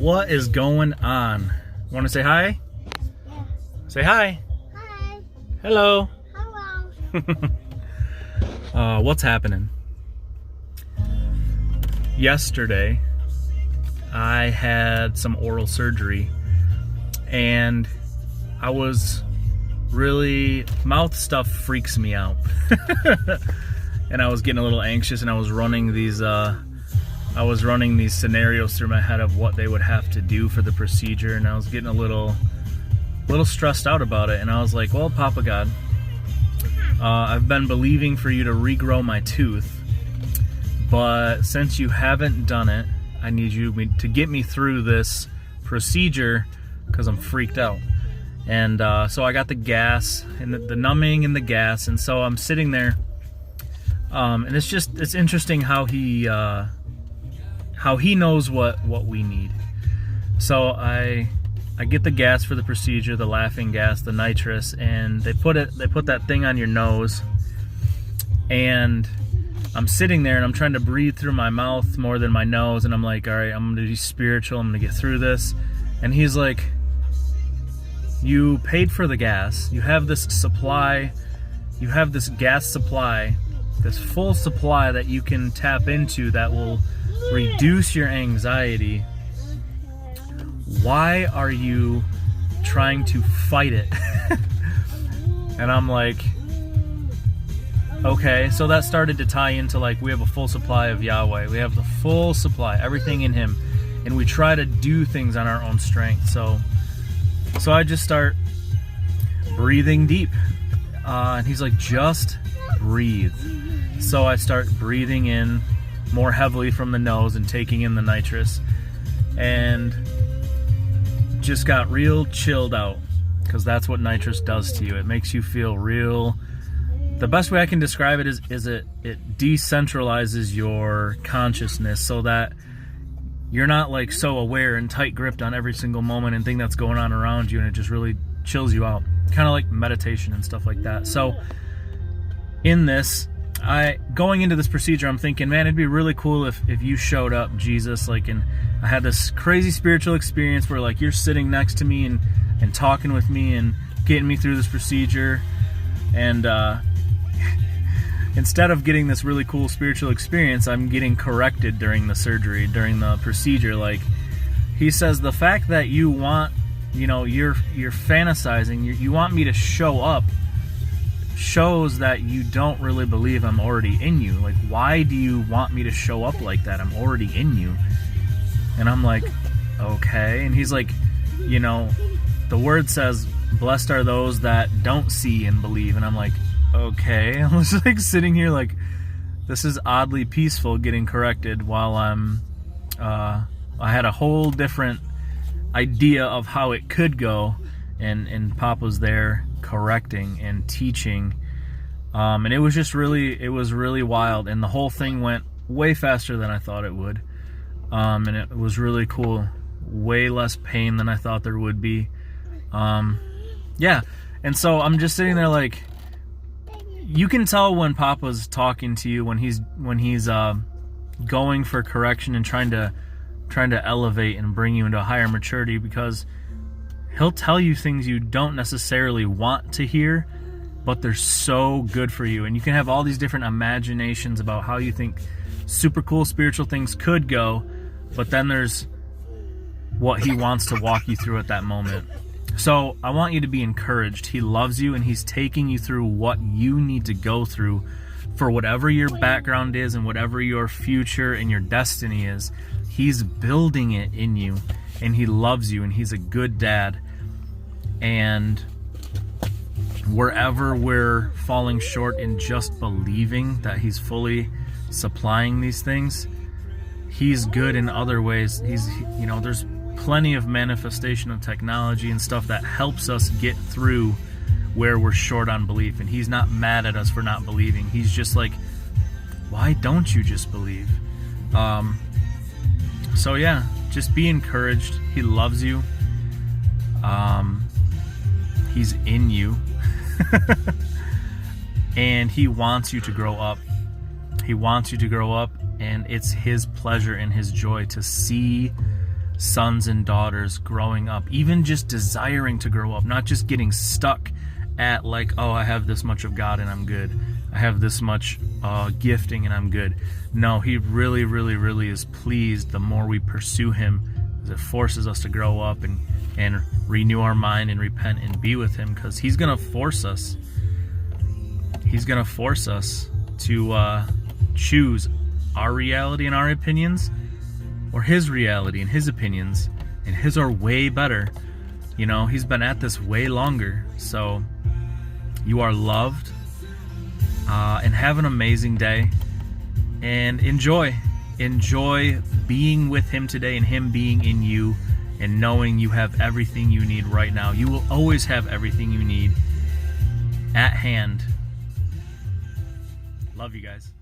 What is going on? Want to say hi? Yeah. Say hi. Hi. Hello. Hello. What's happening? Yesterday, I had some oral surgery, and I was mouth stuff freaks me out. And I was getting a little anxious, and I was running these scenarios through my head of what they would have to do for the procedure, and I was getting a little stressed out about it. And I was like, well, Papa God, I've been believing for you to regrow my tooth, but since you haven't done it, I need you to get me through this procedure because I'm freaked out. And so I got the gas and the numbing and the gas, and so I'm sitting there, and it's interesting how he knows what we need. So I get the gas for the procedure, the laughing gas, the nitrous, and they put that thing on your nose, and I'm sitting there and I'm trying to breathe through my mouth more than my nose, and I'm like, all right, I'm gonna be spiritual, I'm gonna get through this. And he's like, you paid for the gas, you have this supply, you have this gas supply, this full supply that you can tap into that will reduce your anxiety. Why are you trying to fight it? And I'm like, okay. So that started to tie into, like, we have a full supply of Yahweh, we have the full supply, everything in him, and we try to do things on our own strength. So I just start breathing deep, and he's like, just breathe. So I start breathing in more heavily from the nose and taking in the nitrous, and just got real chilled out, because that's what nitrous does to you. It makes you feel real. The best way I can describe it is it decentralizes your consciousness so that you're not like so aware and tight gripped on every single moment and thing that's going on around you, and it just really chills you out, kind of like meditation and stuff like that. So in this, going into this procedure, I'm thinking, man, it'd be really cool if you showed up, Jesus, like, and I had this crazy spiritual experience where, like, you're sitting next to me and talking with me and getting me through this procedure. And instead of getting this really cool spiritual experience, I'm getting corrected during the surgery, during the procedure. Like, he says, the fact that you want, you're fantasizing, you want me to show up, shows that you don't really believe I'm already in you. Like, why do you want me to show up like that? I'm already in you. And I'm like, okay. And he's like, the word says, blessed are those that don't see and believe. And I'm like, okay. I was like sitting here like, this is oddly peaceful, getting corrected while I had a whole different idea of how it could go, and Papa's there correcting and teaching, and it was really wild, and the whole thing went way faster than I thought it would, and it was really cool, way less pain than I thought there would be. Yeah, and so I'm just sitting there like, you can tell when Papa's talking to you, when he's going for correction and trying to elevate and bring you into a higher maturity, because he'll tell you things you don't necessarily want to hear, but they're so good for you. And you can have all these different imaginations about how you think super cool spiritual things could go, but then there's what he wants to walk you through at that moment. So I want you to be encouraged. He loves you, and he's taking you through what you need to go through for whatever your background is and whatever your future and your destiny is. He's building it in you, and he loves you, and he's a good dad. And wherever we're falling short in just believing that he's fully supplying these things, he's good in other ways. There's plenty of manifestation of technology and stuff that helps us get through where we're short on belief, and he's not mad at us for not believing. He's just like, why don't you just believe? So yeah, just be encouraged. He loves you. He's in you. And he wants you to grow up. He wants you to grow up, and it's his pleasure and his joy to see sons and daughters growing up, even just desiring to grow up, not just getting stuck at like, oh, I have this much of God and I'm good. I have this much gifting and I'm good. No, he really, really, really is pleased the more we pursue him, as it forces us to grow up and renew our mind and repent and be with him, because he's going to force us. He's going to force us to choose our reality and our opinions, or his reality and his opinions, and his are way better. You know, he's been at this way longer. So you are loved, and have an amazing day, and enjoy being with him today and him being in you, and knowing you have everything you need right now. You will always have everything you need at hand. Love you guys.